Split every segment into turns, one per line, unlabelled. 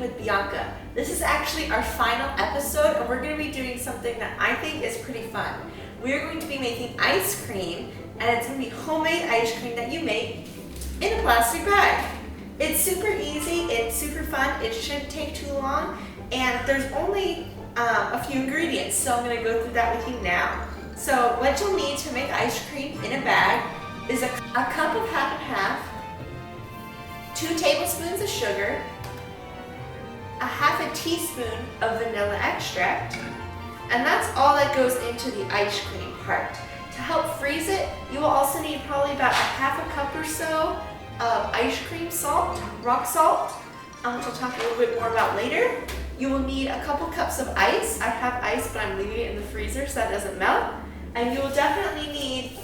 with Bianca. This is actually our final episode, and we're going to be doing something that I think is pretty fun. We are going to be making ice cream, and it's going to be homemade ice cream that you make in a plastic bag. It's super easy, it's super fun, it shouldn't take too long, and there's only a few ingredients, so I'm going to go through that with you now. So what you'll need to make ice cream in a bag is a cup of half and half, 2 tablespoons of sugar, a half a teaspoon of vanilla extract, and that's all that goes into the ice cream part. To help freeze it, you will also need probably about a half a cup or so of ice cream salt, rock salt, which I'll talk a little bit more about later. You will need a couple cups of ice. I have ice, but I'm leaving it in the freezer so that doesn't melt. And you will definitely need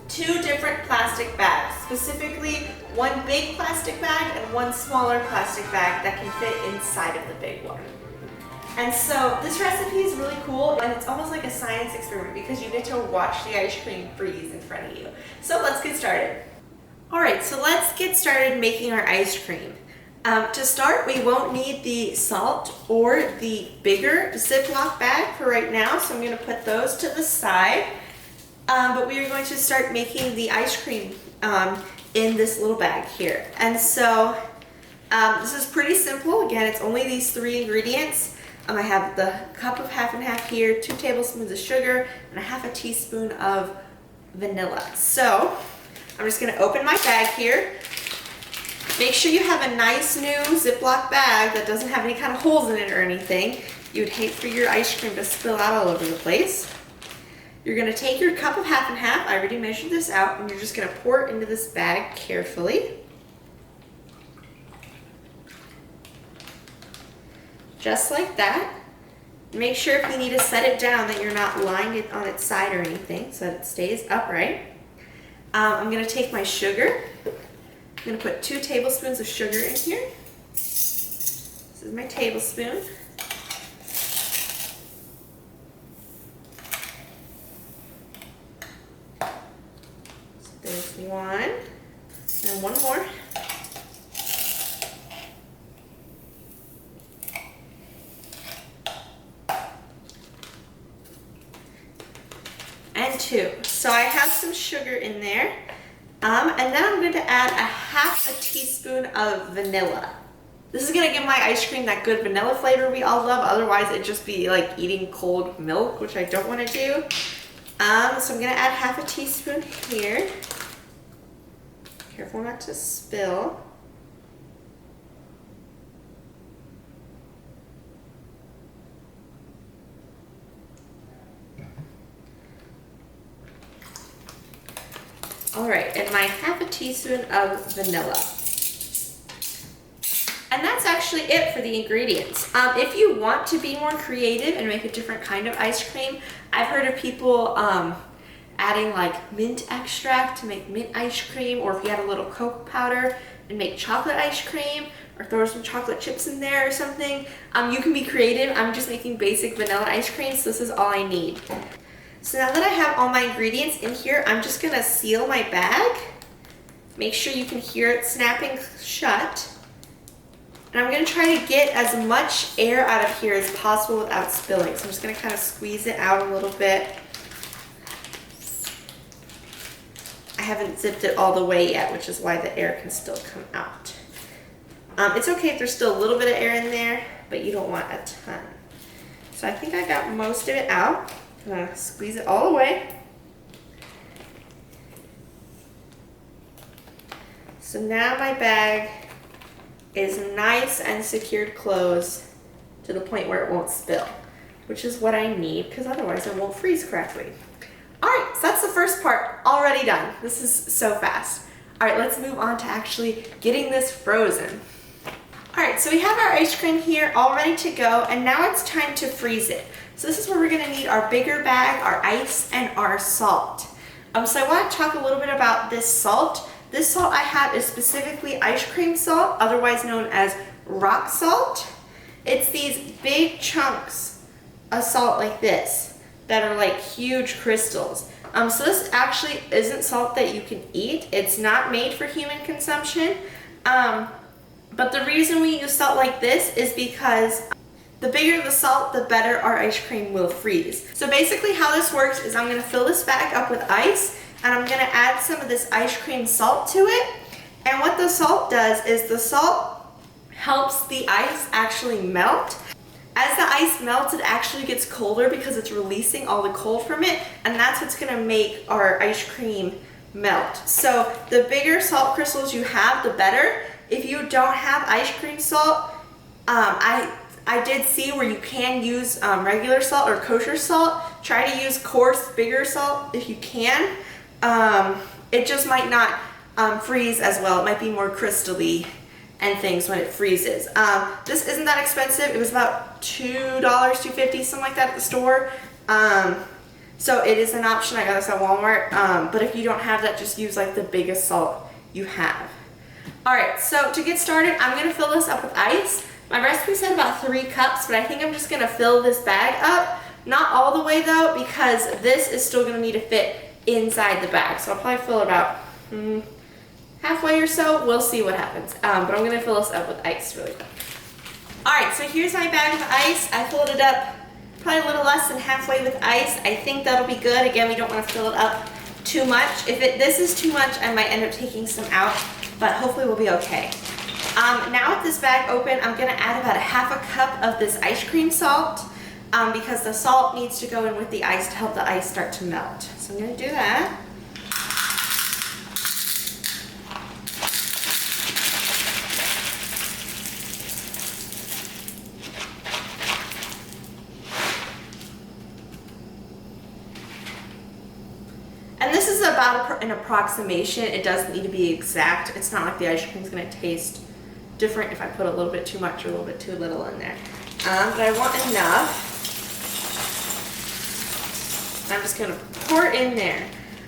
2 different plastic bags, specifically 1 big plastic bag and 1 smaller plastic bag that can fit inside of the big one. And so this recipe is really cool, and it's almost like a science experiment because you get to watch the ice cream freeze in front of you. So let's get started. All right, so let's get started making our ice cream. To start, we won't need the salt or the bigger Ziploc bag for right now, so I'm going to put those to the side. But we are going to start making the ice cream in this little bag here. And so this is pretty simple. Again, it's only these 3 ingredients. I have the cup of half and half here, 2 tablespoons of sugar, and a half a teaspoon of vanilla. So I'm just going to open my bag here. Make sure you have a nice new Ziploc bag that doesn't have any kind of holes in it or anything. You would hate for your ice cream to spill out all over the place. You're going to take your cup of half and half, I already measured this out, and you're just going to pour it into this bag carefully. Just like that. Make sure if you need to set it down that you're not lying it on its side or anything so that it stays upright. I'm going to take my sugar. I'm going to put 2 tablespoons of sugar in here. This is my tablespoon. So there's 1 and 1 more. And 2. So I have some sugar in there. And then I'm going to add a half a teaspoon of vanilla. This is going to give my ice cream that good vanilla flavor we all love. Otherwise, it'd just be like eating cold milk, which I don't want to do. So I'm going to add half a teaspoon here. Careful not to spill. All right, and my half a teaspoon of vanilla. And that's actually it for the ingredients. If you want to be more creative and make a different kind of ice cream, I've heard of people adding like mint extract to make mint ice cream, or if you add a little cocoa powder and make chocolate ice cream, or throw some chocolate chips in there or something. You can be creative. I'm just making basic vanilla ice cream, so this is all I need. So now that I have all my ingredients in here, I'm just going to seal my bag. Make sure you can hear it snapping shut. And I'm going to try to get as much air out of here as possible without spilling. So I'm just going to kind of squeeze it out a little bit. I haven't zipped it all the way yet, which is why the air can still come out. It's okay if there's still a little bit of air in there, but you don't want a ton. So I think I got most of it out. I'm going to squeeze it all the way. So now my bag is nice and secured closed to the point where it won't spill, which is what I need because otherwise it won't freeze correctly. All right, so that's the first part already done. This is so fast. All right, let's move on to actually getting this frozen. All right, so we have our ice cream here all ready to go, and now it's time to freeze it. So this is where we're gonna need our bigger bag, our ice, and our salt. So I wanna talk a little bit about this salt. This salt I have is specifically ice cream salt, otherwise known as rock salt. It's these big chunks of salt like this that are like huge crystals. So this actually isn't salt that you can eat. It's not made for human consumption, But the reason we use salt like this is because the bigger the salt, the better our ice cream will freeze. So basically how this works is I'm gonna fill this bag up with ice and I'm gonna add some of this ice cream salt to it. And what the salt does is the salt helps the ice actually melt. As the ice melts, it actually gets colder because it's releasing all the cold from it, and that's what's gonna make our ice cream melt. So the bigger salt crystals you have, the better. If you don't have ice cream salt, I did see where you can use regular salt or kosher salt. Try to use coarse, bigger salt if you can. It just might not freeze as well. It might be more crystally and things when it freezes. This isn't that expensive. It was about $2, $2.50, something like that at the store. So it is an option. I got this at Walmart. But if you don't have that, just use like the biggest salt you have. All right, so to get started, I'm gonna fill this up with ice. My recipe said about 3 cups, but I think I'm just gonna fill this bag up. Not all the way though, because this is still gonna need to fit inside the bag. So I'll probably fill it about halfway or so. We'll see what happens. But I'm gonna fill this up with ice really quick. All right, so here's my bag of ice. I filled it up probably a little less than halfway with ice. I think that'll be good. Again, we don't wanna fill it up too much. If this is too much, I might end up taking some out, but hopefully we'll be okay. Now with this bag open, I'm gonna add about 1/2 cup of this ice cream salt because the salt needs to go in with the ice to help the ice start to melt. So I'm gonna do that. And this is about an approximation. It doesn't need to be exact. It's not like the ice cream is gonna taste different if I put a little bit too much or a little bit too little in there. But I want enough. I'm just gonna pour it in there.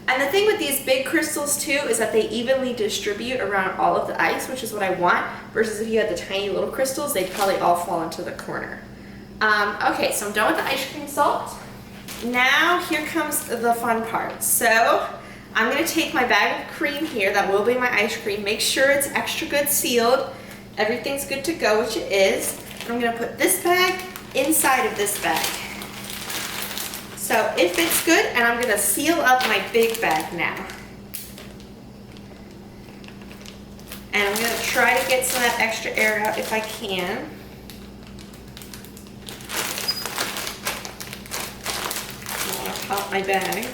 And the thing with these big crystals too is that they evenly distribute around all of the ice, which is what I want, versus if you had the tiny little crystals, they'd probably all fall into the corner. Okay, so I'm done with the ice cream salt. Now here comes the fun part. So I'm gonna take my bag of cream here, that will be my ice cream, make sure it's extra good sealed. Everything's good to go, which it is. And I'm gonna put this bag inside of this bag. So it fits good, and I'm gonna seal up my big bag now. And I'm gonna try to get some of that extra air out if I can. I wanna pop my bag.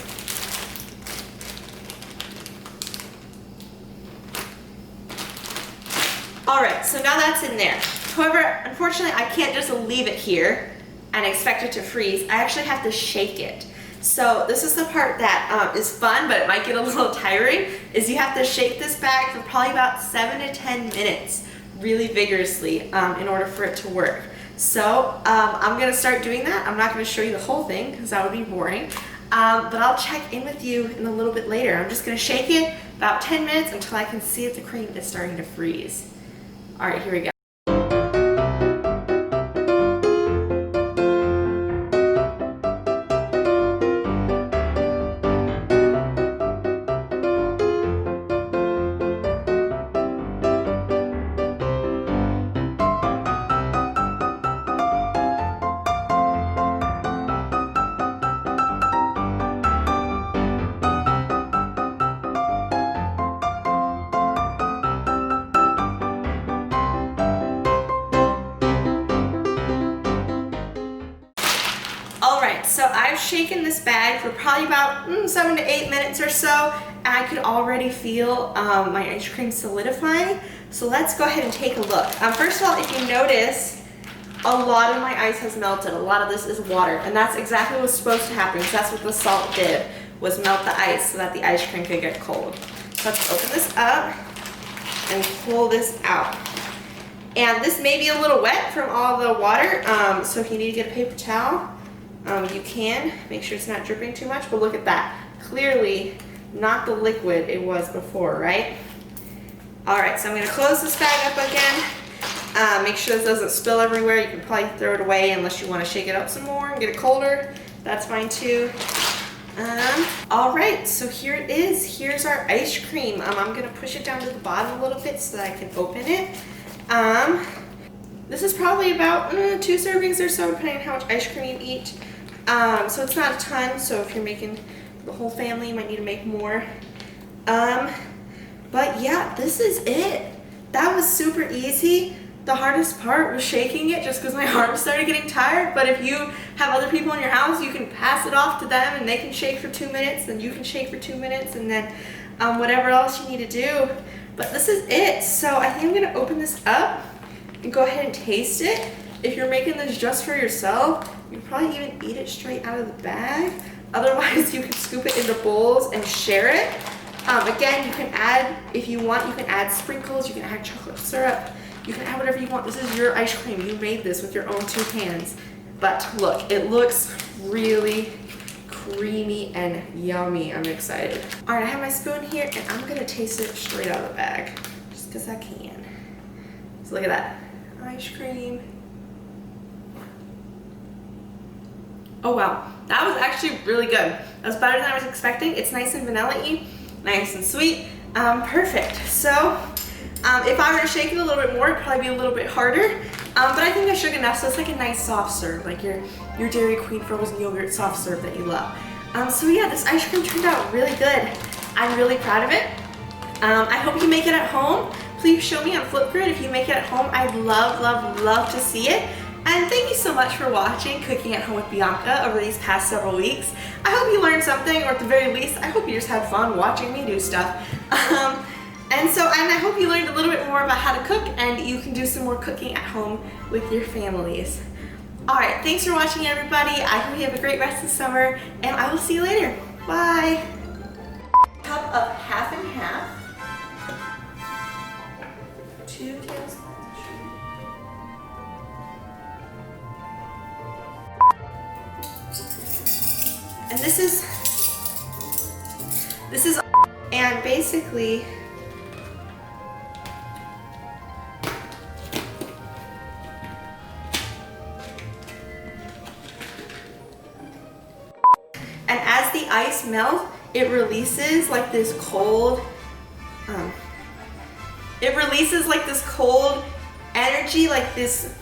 All right, so now that's in there. However, unfortunately, I can't just leave it here and expect it to freeze. I actually have to shake it. So this is the part that is fun, but it might get a little tiring, is you have to shake this bag for probably about 7 to 10 minutes really vigorously in order for it to work. So I'm gonna start doing that. I'm not gonna show you the whole thing because that would be boring, but I'll check in with you in a little bit later. I'm just gonna shake it about 10 minutes until I can see that the cream is starting to freeze. All right, here we go. So I've shaken this bag for probably about 7 to 8 minutes or so, and I could already feel my ice cream solidifying. So let's go ahead and take a look. First of all, if you notice, a lot of my ice has melted. A lot of this is water, and that's exactly what's supposed to happen, because that's what the salt did, was melt the ice so that the ice cream could get cold. So let's open this up and pull this out. And this may be a little wet from all the water, so if you need to get a paper towel, you can. Make sure it's not dripping too much, but look at that. Clearly not the liquid it was before, right? All right, so I'm gonna close this bag up again. Make sure this doesn't spill everywhere. You can probably throw it away unless you wanna shake it up some more and get it colder. That's fine too. All right, so here it is. Here's our ice cream. I'm gonna push it down to the bottom a little bit so that I can open it. This is probably about 2 servings or so, depending on how much ice cream you eat. So it's not a ton, so if you're making the whole family, you might need to make more. But yeah, this is it. That was super easy. The hardest part was shaking it just because my arms started getting tired. But if you have other people in your house, you can pass it off to them and they can shake for 2 minutes, and you can shake for 2 minutes, and then whatever else you need to do. But this is it. So I think I'm gonna open this up and go ahead and taste it. If you're making this just for yourself, you probably even eat it straight out of the bag. Otherwise, you can scoop it into bowls and share it. Again, you can add, if you want, you can add sprinkles, you can add chocolate syrup, you can add whatever you want. This is your ice cream. You made this with your own 2 hands. But look, it looks really creamy and yummy. I'm excited. All right, I have my spoon here and I'm gonna taste it straight out of the bag, just because I can. So look at that, ice cream. Oh wow, that was actually really good. That was better than I was expecting. It's nice and vanilla-y, nice and sweet, perfect. So if I were to shake it a little bit more, it'd probably be a little bit harder, but I think I shook enough, so it's like a nice soft serve, like your Dairy Queen frozen yogurt soft serve that you love. So yeah, this ice cream turned out really good. I'm really proud of it. I hope you make it at home. Please show me on Flipgrid if you make it at home. I'd love, love, love to see it. And thank you so much for watching Cooking at Home with Bianca over these past several weeks. I hope you learned something, or at the very least, I hope you just had fun watching me do stuff. And I hope you learned a little bit more about how to cook, and you can do some more cooking at home with your families. All right, thanks for watching, everybody. I hope you have a great rest of the summer, and I will see you later. Bye. Cup of half and half. 2 tablespoons. And this is, and basically, and as the ice melts, it releases like this cold, energy, like this